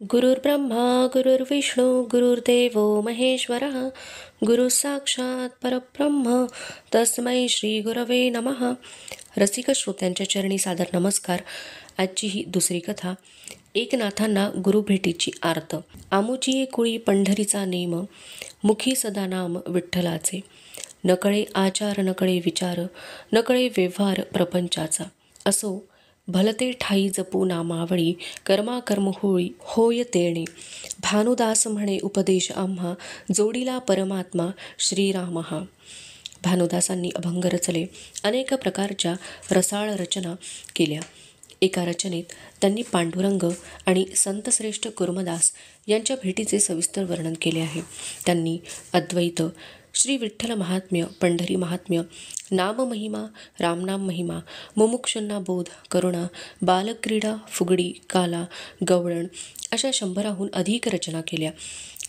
गुरुर्ब्रह्मा गुरुर्विष्णू गुरुर्देवो महेश्वरः गुरु साक्षात परब्रह्म तस्मै श्री गुरवे नमः. रसिक श्रोत्यांच्या चरणी सादर नमस्कार. आजची ही दुसरी कथा. एकनाथांना गुरुभेटीची आर्त. आमुची कुळी पंढरीचा नेम, मुखी सदा नाम विठ्ठलाचे. नकळे आचार नकळे विचार, नकळे व्यवहार प्रपंचाचा. असो भलते ठाई जपू नामावळी, कर्माकर्म होळी होय तेणे. भानुदास म्हणे उपदेश आम्हा, जोडीला परमात्मा श्रीराम हा. भानुदासांनी अभंग रचले, अनेक प्रकारच्या रसाळ रचना केल्या. एका रचनेत त्यांनी पांडुरंग आणि संतश्रेष्ठ कुर्मदास यांच्या भेटीचे सविस्तर वर्णन केले आहे. त्यांनी अद्वैत, श्री विठ्ठल महात्म्य, पंढरी महात्म्य, नाममहिमा, रामनाम महिमा, मुमुक्षुंना बोध, करुणा, बालक्रीडा, फुगडी, काला, गवळण अशा 100हून अधिक रचना केल्या.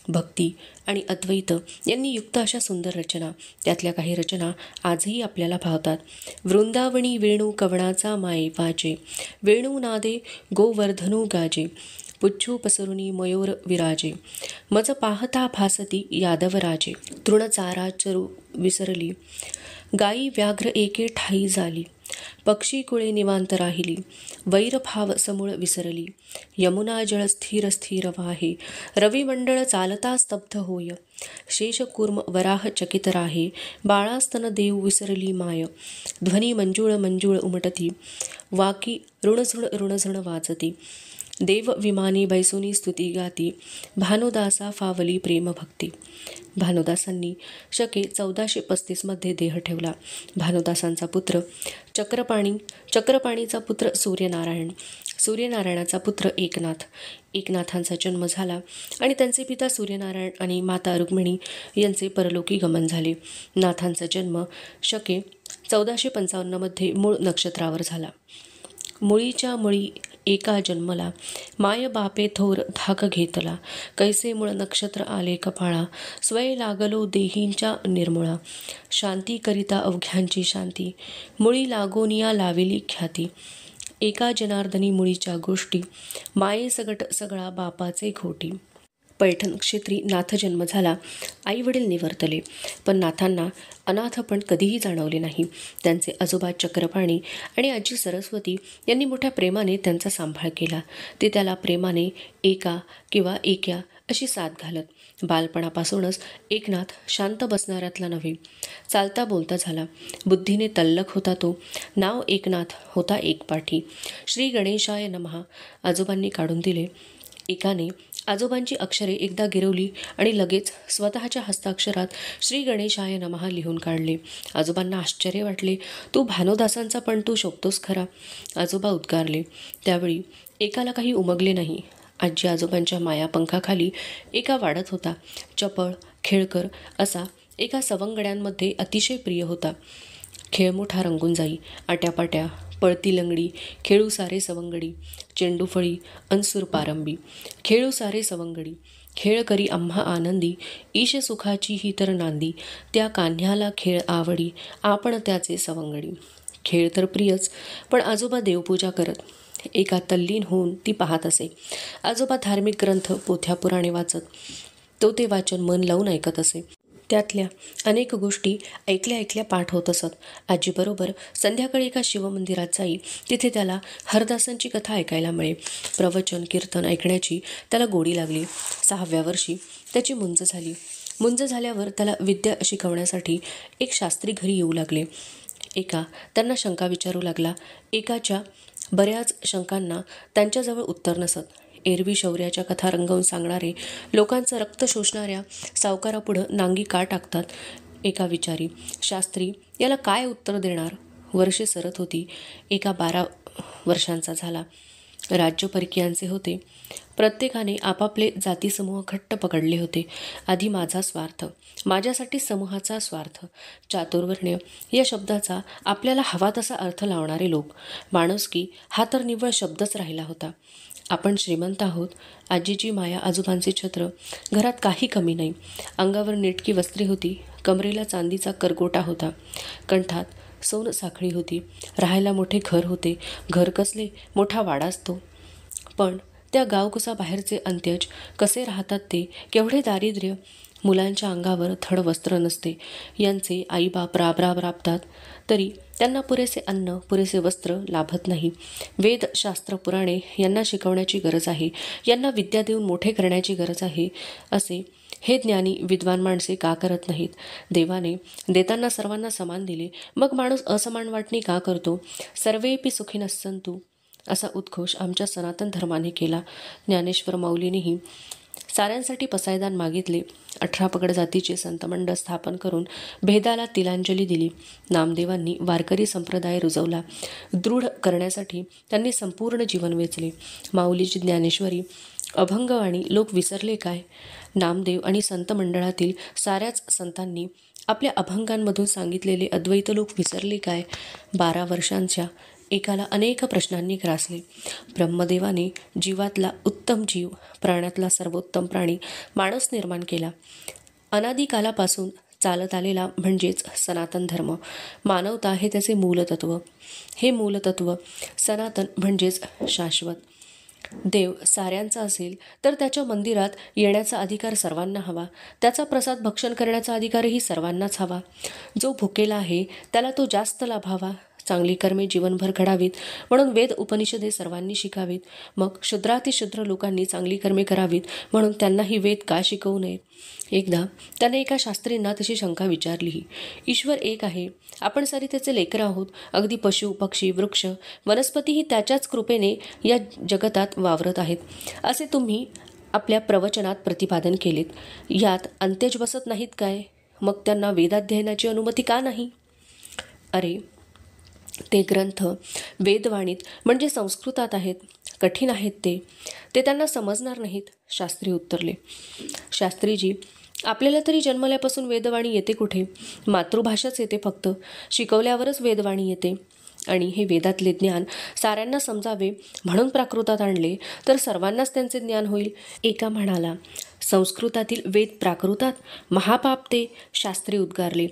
भक्ती आणि अद्वैत यांनी युक्त अशा सुंदर रचना. त्यातल्या काही रचना आजही आपल्याला भावतात. वृंदावनी वेणू कवणाचा माये वाजे, वेणू नादे गोवर्धनू गाजे, पुच्छू पसरुनी मयूर विराजे, मज पाहता भासती यादवराजे. तृणचारा चरू विसरली, गायी व्याघ्र एके ठाई झाली, पक्षी कुळे निवांत राहिली, वैरभाव समूळ विसरली. यमुना जळ स्थिर स्थिर वाहे, रविमंडळ चालता स्तब्ध होय, शेषकूर्म वराह चकित राहे, बाळास्तन देव विसरली माय. ध्वनी मंजुळ मंजुळ उमटती, वाकी ऋणझुण ऋणझुण वाजती, देव विमानी बैसुनी स्तुती गाती, भानुदासा फावली प्रेमभक्ती. भानुदासांनी शके 1435 मध्ये देह ठेवला. भानुदासांचा पुत्र चक्रपाणी, चक्रपाणीचा पुत्र सूर्यनारायण, सूर्यनारायणाचा पुत्र एकनाथ. एकनाथांचा जन्म झाला आणि त्यांचे पिता सूर्यनारायण आणि माता रुक्मिणी यांचे परलोकी गमन झाले. नाथांचा जन्म शके 1455 मध्ये मूळ नक्षत्रावर झाला. मुळीच्या मुळी एका जन्मला, माय बापे थोर धाक घेतला, कैसे मूळ नक्षत्र आले कपाळा, स्वय लागलो देहींच्या निर्मुळा, शांती करिता अवघ्यांची शांती, मुळी लागोनिया लाविली ख्याती. एका जनार्दनी मुळीच्या गोष्टी, माये सगट सगळा बापाचे घोटी. पैठण क्षेत्री नाथ जन्म झाला. आई वडील निवर्तले, पण नाथांना अनाथपण कधीही जाणवले नाही. त्यांचे आजोबा चक्रपाणी आणि आजी सरस्वती यांनी मोठ्या प्रेमाने त्यांचा सांभाळ केला. ते त्याला प्रेमाने एका किंवा एक्या अशी साथ घालत. बालपणापासूनच एकनाथ शांत बसणाऱ्यातला नव्हे, चालता बोलता झाला. बुद्धीने तल्लख होता तो. नाव एकनाथ, होता एकपाठी. श्री गणेशाय नमः आजोबांनी काढून दिले. एकाने आजोबांची अक्षरे एकदा गिरवली आणि लगेच स्वतःच्या हस्ताक्षरात श्री गणेशाय नमः लिहून काढले. आजोबांना आश्चर्य वाटले. तू भानुदासांचा पण तू शोभतोस खरा, आजोबा उद्गारले. त्यावेळी एकाला काही उमगले नाही. आजी आजोबांच्या मायापंखाखाली एका वाढत होता. चपळ, खेळकर असा एका सवंगड्यांमध्ये अतिशय प्रिय होता. खेळमुठा रंगून जाई, आट्यापाट्या, पळती लंगडी, खेळू सारे सवंगडी, चेंडूफळी अनसूर पारंबी, खेळू सारे सवंगडी, खेळ करी आम्हा आनंदी, ईश सुखाची ही तर नांदी, त्या कान्ह्याला खेळ आवडी, आपण त्याचे सवंगडी. खेळ तर प्रियच, पण आजोबा देवपूजा करत. एका तल्लीन होऊन ती पाहत असे. आजोबा धार्मिक ग्रंथ, पोथ्या पुराणे वाचत. तो ते वाचन मन लावून ऐकत असे. त्यातल्या अनेक गोष्टी ऐकल्या ऐकल्या पाठ होत असत. आजीबरोबर संध्याकाळी एका शिवमंदिरात जाई. तिथे त्याला हरदासांची कथा ऐकायला मिळे. प्रवचन कीर्तन ऐकण्याची त्याला गोडी लागली. 6व्या वर्षी त्याची मुंज झाली. मुंज झाल्यावर त्याला विद्या शिकवण्यासाठी एक शास्त्री घरी येऊ लागले. एका त्यांना शंका विचारू लागला. एकाच्या बऱ्याच शंकांना त्यांच्याजवळ उत्तर नसत. एरवी शौर्याच्या कथा रंगवून सांगणारे लोकांचं रक्त शोषणाऱ्या सावकारापुढं नांगी का टाकतात. एका विचारी, शास्त्री याला काय उत्तर देणार. वर्षे सरत होती. एका 12 वर्षांचा झाला. राज्य परकीयांचे होते. प्रत्येकाने आपापले जातीसमूह घट्ट पकडले होते. आधी माझा स्वार्थ, माझ्यासाठी समूहाचा स्वार्थ. चातुर्वर्ण्य या शब्दाचा आपल्याला हवा तसा अर्थ लावणारे लोक. माणुसकी हा तर निव्वळ शब्दच राहिला होता. आपण श्रीमंत आहोत. आजीची माया, आजोबांचे छत्र, घरात काही कमी नाही. अंगावर नेटकी वस्त्रे होती. कमरेला चांदीचा करगोटा होता. कंठात सोन साखळी होती. राहायला मोठे घर होते. घर कसले, मोठा वाडाच तो. पण त्या गावकुसाबाहेरचे अंत्यज कसे राहतात ते, केवढे दारिद्र्य, मुलांच्या अंगावर थड वस्त्र नसते. यांचे आईबाप राबराब राबतात तरी त्यांना पुरेसे अन्न, पुरेसे वस्त्र लाभत नाही. वेद, शास्त्र, पुराणे यांना शिकवण्याची गरज आहे, यांना विद्या देऊन मोठे करण्याची गरज आहे, असे हे ज्ञानी विद्वान माणसे का करत नाहीत? देवाने देताना सर्वांना समान दिले, मग माणूस असमान वाटणी का करतो? सर्वेपि सुखिनः सन्तु असा उद्घोष आमच्या सनातन धर्माने केला. ज्ञानेश्वर माऊलीनेही साऱ्यांसाठी पसायदान मागितले. 18 पगड जातीचे संतमंडळ स्थापन करून भेदाला तिलांजली दिली. नामदेवांनी वारकरी संप्रदाय रुजवला. दृढ करण्यासाठी त्यांनी संपूर्ण जीवन वेचले. माऊलीची ज्ञानेश्वरी, अभंगवाणी लोक विसरले काय? नामदेव आणि संत मंडळातील साऱ्याच संतांनी आपल्या अभंगांमधून सांगितलेले अद्वैत लोक विसरले काय? 12 वर्षांच्या एकाला अनेक प्रश्नांनी ग्रासले. ब्रह्मदेवाने जीवातला उत्तम जीव, प्राण्यातला सर्वोत्तम प्राणी माणूस निर्माण केला. अनादिकालापासून चालत आलेला म्हणजेच सनातन धर्म. मानवता हे त्याचे मूलतत्व. हे मूलतत्व सनातन म्हणजेच शाश्वत. देव साऱ्यांचा असेल तर त्याच्या मंदिरात येण्याचा अधिकार सर्वांना हवा. त्याचा प्रसाद भक्षण करण्याचा अधिकारही सर्वांनाच हवा. जो भुकेला आहे त्याला तो जास्त लाभावा. चांगली कर्मे जीवनभर घडावीत म्हणून वेद उपनिषदे सर्वांनी शिकावीत. मग शूद्रातिशूद्र लोकांनी चांगली कर्मे करावीत म्हणून त्यांनाही वेद का शिकवू नयेत? एकदा त्याने एका शास्त्रींना तशी शंका विचारलीही. ईश्वर एक आहे, आपण सारी त्याचे लेकरं आहोत. अगदी पशु, पक्षी, वृक्ष, वनस्पतीही त्याच्याच कृपेने या जगतात वावरत आहेत, असे तुम्ही आपल्या प्रवचनात प्रतिपादन केलेत. यात अंत्यज बसत नाहीत काय? मग त्यांना वेदाध्ययनाची अनुमती का नाही? अरे, ते ग्रंथ वेदवाणीत म्हणजे संस्कृतात आहेत, कठीण आहेत ते त्यांना समजणार नाहीत. शास्त्री उत्तरले. शास्त्रीजी, आपल्याला तरी जन्मल्यापासून वेदवाणी येते कुठे? मातृभाषाच येते फक्त. शिकवल्यावरच वेदवाणी येते. आणि हे वेदातले ज्ञान साऱ्यांना समजावे म्हणून प्राकृतात आणले तर सर्वांनाच त्यांचे ज्ञान होईल. एका म्हणाला, संस्कृतातील वेद प्राकृतात? महापाप ते. शास्त्री उद्गारले.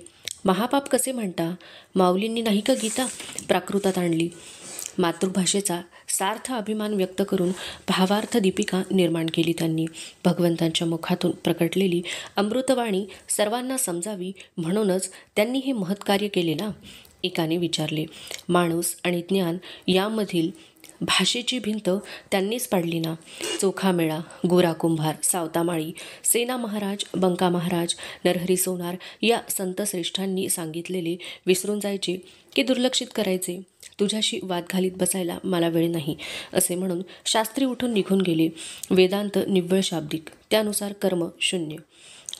महापाप कसे म्हणता? माऊलींनी नाही का गीता प्राकृतात आणली? मातृभाषेचा सार्थ अभिमान व्यक्त करून भावार्थ दीपिका निर्माण केली त्यांनी. भगवंतांच्या मुखातून प्रकटलेली अमृतवाणी सर्वांना समजावी म्हणूनच त्यांनी हे महत्कार्य केले ना? एकाने विचारले. माणूस आणि ज्ञान यामधील भाषेची भिंत त्यांनीच पाडली ना? चोखा मेळा, गोरा कुंभार, सावता माळी, सेना महाराज, बंका महाराज, नरहरी सोनार या संतश्रेष्ठांनी सांगितलेले विसरून जायचे की दुर्लक्षित करायचे? तुझ्याशी वाद घालीत बसायला मला वेळ नाही, असे म्हणून शास्त्री उठून निघून गेले. वेदांत निव्वळ शाब्दिक, त्यानुसार कर्म शून्य.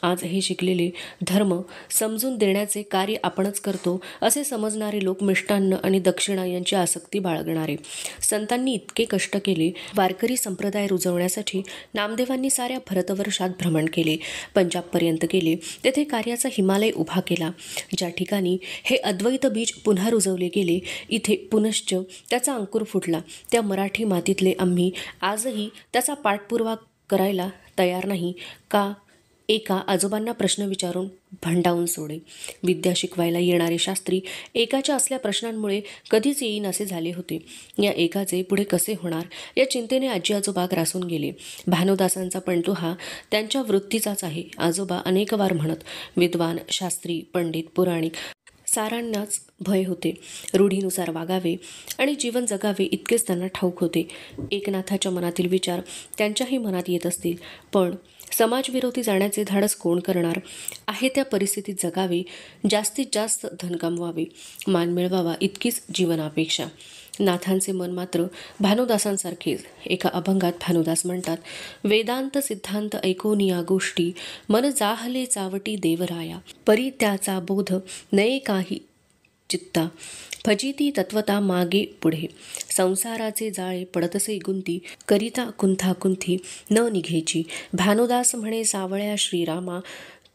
आज हे शिकलेले धर्म समजून देण्याचे कार्य आपणच करतो असे समजणारे लोक मिष्टान्न आणि दक्षिणा यांची आसक्ती बाळगणारे. संतांनी इतके कष्ट केले. वारकरी संप्रदाय रुजवण्यासाठी नामदेवांनी साऱ्या भरतवर्षात भ्रमण केले. पंजाबपर्यंत गेले. तेथे कार्याचा हिमालय उभा केला. ज्या ठिकाणी हे अद्वैत बीज पुन्हा रुजवले गेले, इथे पुनश्च त्याचा अंकुर फुटला. त्या मराठी मातीतले आम्ही आजही त्याचा पाठपुरावा करायला तयार नाही का? एका आजोबांना प्रश्न विचारून भंडावून सोडे. विद्या शिकवायला येणारे शास्त्री एकाच्या असल्या प्रश्नांमुळे कधीच येईन असे झाले होते. या एकाचे पुढे कसे होणार या चिंतेने आजी आजोबा ग्रासून गेले. भानुदासांचा पणतू हा त्यांच्या वृत्तीचाच आहे. आजोबा अनेक वार म्हणत. विद्वान, शास्त्री, पंडित, पुराणिक सारांनाच भय होते. रूढीनुसार वागावे आणि जीवन जगावे इतकेच त्यांना ठाऊक होते. एकनाथाच्या मनातील विचार त्यांच्याही मनात येत असतील, पण समाजविरोधी जाण्याचे धाडस कोण करणार? आहे त्या परिस्थितीत जगावे, जास्तीत जास्त धन कमवावे, मान मिळवावा इतकीच जीवनापेक्षा. नाथांचे मन मात्र भानुदासांसारखेच. एका अभंगात भानुदास म्हणतात, वेदांत सिद्धांत ऐकून या गोष्टी मन जाहले चावटी देवराया, परी त्याचा बोध नये काही चित्ता, फजिती तत्वता मागे पुढे, संसाराचे जाळे पडतसे गुंती, करिता कुंथा कुंथी न निघेची, भानुदास म्हणे सावळ्या श्रीरामा,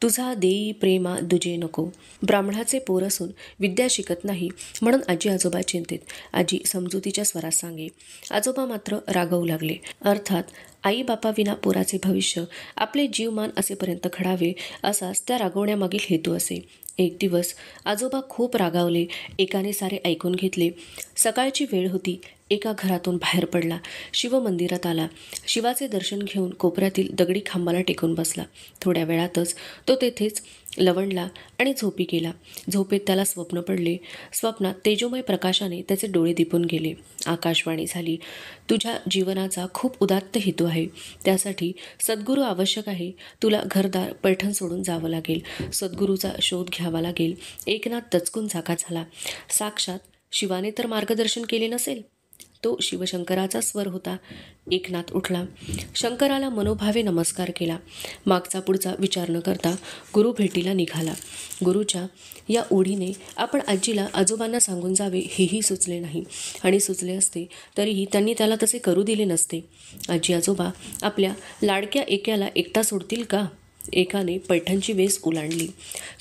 तुझा देई प्रेमा दुजे नको. ब्राह्मणाचे पोर असून विद्या शिकत नाही म्हणून आजी आजोबा चिंतेत. आजी समजुतीच्या स्वरात सांगे. आजोबा मात्र रागवू लागले. अर्थात आई बापाविना पोराचे भविष्य आपले जीवमान असेपर्यंत घडावे असाच त्या रागवण्यामागील हेतू असे. एक दिवस आजोबा खूप रागावले. एकाने सारे ऐकून घेतले. सकाळची वेळ होती. एका घरातून बाहेर पडला. शिवमंदिरात आला. शिवाचे दर्शन घेऊन कोपऱ्यातील दगडी खांबाला टेकून बसला. थोड्या वेळातच तो तेथेच लवंडला आणि झोपी गेला. झोपेत त्याला स्वप्न पडले. स्वप्नात तेजोमय प्रकाशाने त्याचे डोळे दिपून गेले. आकाशवाणी झाली, तुझ्या जीवनाचा खूप उदात्त हेतू आहे. त्यासाठी सद्गुरू आवश्यक आहे. तुला घरदार पैठण सोडून जावं लागेल. सद्गुरूचा शोध घ्यावा लागेल. एकनाथ दचकून जागा झाला. साक्षात शिवाने तर मार्गदर्शन केले नसेल. तो शिवशंकराचा स्वर होता. एकनाथ उठला. शंकराला मनोभावे नमस्कार केला. मागचा पुढचा विचार न करता गुरु भेटीला निघाला. गुरुच्या या ओढीने आपण आजीला आजोबांना सांगून जावे हेही सुचले नाही, आणि सुचले असते तरीही त्यांनी त्याला तसे करू दिले नसते. आजी आजोबा आपल्या लाडक्या एक्याला एकटा सोडतील का? एकाने पैठणची वेस ओलांडली.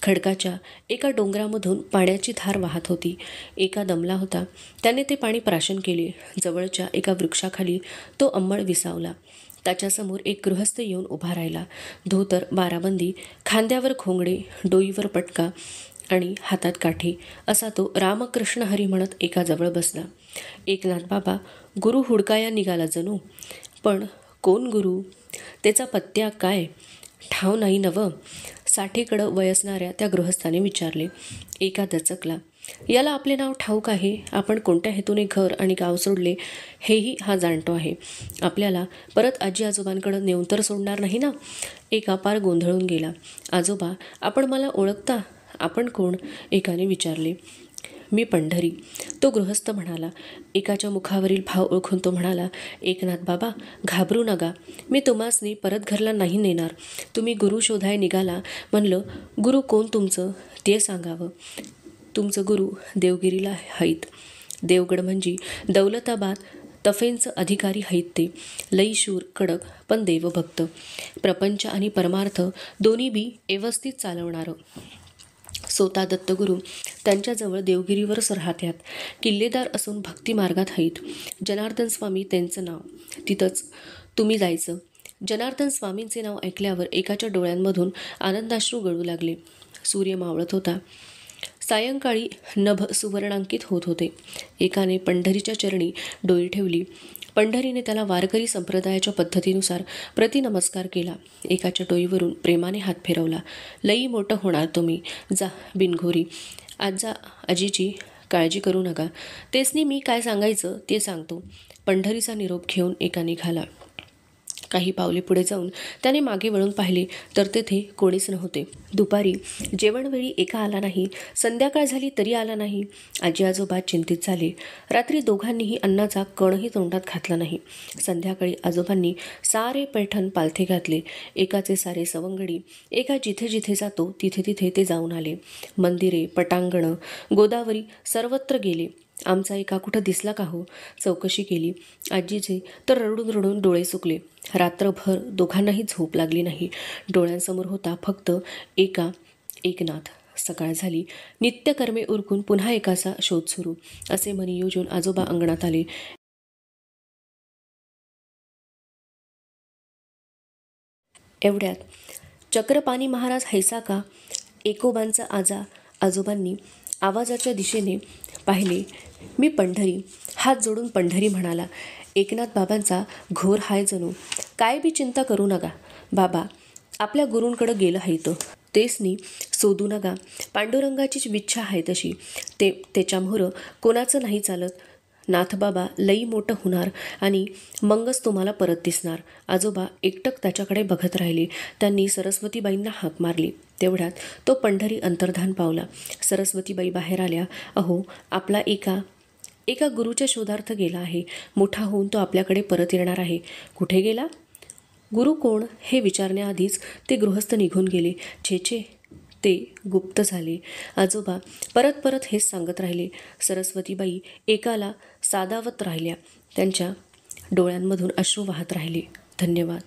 खडकाच्या एका डोंगरामधून पाण्याची धार वाहत होती. एका दमला होता. त्याने ते पाणी प्राशन केले. जवळच्या एका वृक्षाखाली तो अंमळ विसावला. त्याच्यासमोर एक गृहस्थ येऊन उभा राहिला. धोतर, बाराबंदी, खांद्यावर खोंगडे, डोईवर पटका आणि हातात काठी असा तो रामकृष्ण हरी म्हणत एकाजवळ बसला. एकनाथ बाबा गुरु हुडकाया निघाला जणू. पण कोण गुरु? त्याचा पत्त्या काय? ठाव नाही नवं? 60कडं वय असणाऱ्या त्या गृहस्थाने विचारले. एका दचकला. याला आपले नाव ठाऊक आहे. आपण कोणत्या हेतूने घर आणि गाव सोडले हेही हा जाणतो आहे. आपल्याला परत आजी आजोबांकडं नेऊन तर सोडणार नाही ना? एका पार गोंधळून गेला. आजोबा, आपण मला ओळखता? आपण कोण? एकाने विचारले. मी पंढरी, तो गृहस्थ म्हणाला. एकाच्या मुखावरील भाव ओळखून तो म्हणाला, एकनाथ बाबा घाबरू नका, मी तुम्हासनी परत घरला नाही नेणार. तुम्ही गुरु शोधाय निघाला म्हणलं. गुरु कोण तुमचं ते सांगावं. तुमचं गुरु देवगिरीला आहेत. देवगड म्हणजे दौलताबाद तफेंचं अधिकारी आहेत ते. लई शूर, कडक, पण देवभक्त. प्रपंच आणि परमार्थ दोन्ही बी व्यवस्थित चालवणारं. स्वतः दत्तगुरू त्यांच्याजवळ देवगिरीवरच राहत्यात. किल्लेदार असून भक्ती मार्गात आहेत. जनार्दन स्वामी त्यांचं नाव. तिथंच तुम्ही जायचं. जनार्दन स्वामींचे नाव ऐकल्यावर एकाच्या डोळ्यांमधून आनंदाश्रू गळू लागले. सूर्य मावळत होता. सायंकाळी नभ सुवर्णांकित होत होते. एकाने पंढरीच्या चरणी डोई ठेवली. पंढरीने त्याला वारकरी संप्रदायाच्या पद्धतीनुसार प्रतिनमस्कार केला. एकाच्या डोईवरून प्रेमाने हात फिरवला. लई मोठं होणार तुम्ही. जा बिनघोरी. आजा आजीची काळजी करू नका. तेसनी मी काय सांगायचं ते सांगतो. पंढरीचा निरोप घेऊन एका निघाला. काही पावले पुढे जाऊन त्याने मागे वळून पाहिले तर तेथे कोणीच नव्हते. दुपारी जेवणवेळी एका आला नाही. संध्याकाळ झाली तरी आला नाही. आजी आजोबा चिंतित झाले. रात्री दोघांनीही अन्नाचा कणही तोंडात घातला नाही. संध्याकाळी आजोबांनी सारे पैठण पालथे घातले. एकाचे सारे सवंगडी. एका जिथे जिथे जातो तिथे तिथे ते जाऊन आले. मंदिरे, पटांगणं, गोदावरी सर्वत्र गेले. आमचा एका कुठं दिसला का हो? चौकशी केली. आजीचे तर रडून रडून डोळे सुकले. रात्रभर दोघांनाही झोप लागली नाही. डोळ्यांसमोर होता फक्त एकनाथ. सकाळ झाली. नित्यकर्मे उरकून पुन्हा एकाचा शोध सुरू. असे मनी योजून आजोबा अंगणात आले. एवढ्यात चक्रपाणी महाराज हैसा का? एकोबांचा आजोबांनी आवाजाच्या दिशेने पाहिले. मी पंढरी. हात जोडून पंढरी म्हणाला. एकनाथ बाबांचा घोर हाय जणू. काय बी चिंता करू नका. बाबा आपल्या गुरूंकडं गेलं हायतं. तेसनी शोधू नका. पांडुरंगाचीच विच्छा आहे तशी. त्याच्यामुळं कोणाचं नाही चालत. नाथबाबा लई मोठं होणार आणि मगच तुम्हाला परत दिसणार. आजोबा एकटक त्याच्याकडे बघत राहिले. त्यांनी सरस्वतीबाईंना हाक मारली. तेवढ्यात तो पंढरी अंतर्धान पावला. सरस्वतीबाई बाहेर आल्या. अहो, आपला एका गुरुच्या शोधार्थ गेला आहे. मोठा होऊन तो आपल्याकडे परत येणार आहे. कुठे गेला? गुरु कोण हे विचारण्याआधीच ते गृहस्थ निघून गेले. छे ते गुप्त झाले. आजोबा परत हेच सांगत राहिले. सरस्वतीबाई एकाला सादावत राहिल्या. त्यांच्या डोळ्यांमधून अश्रू वाहत राहिले. धन्यवाद.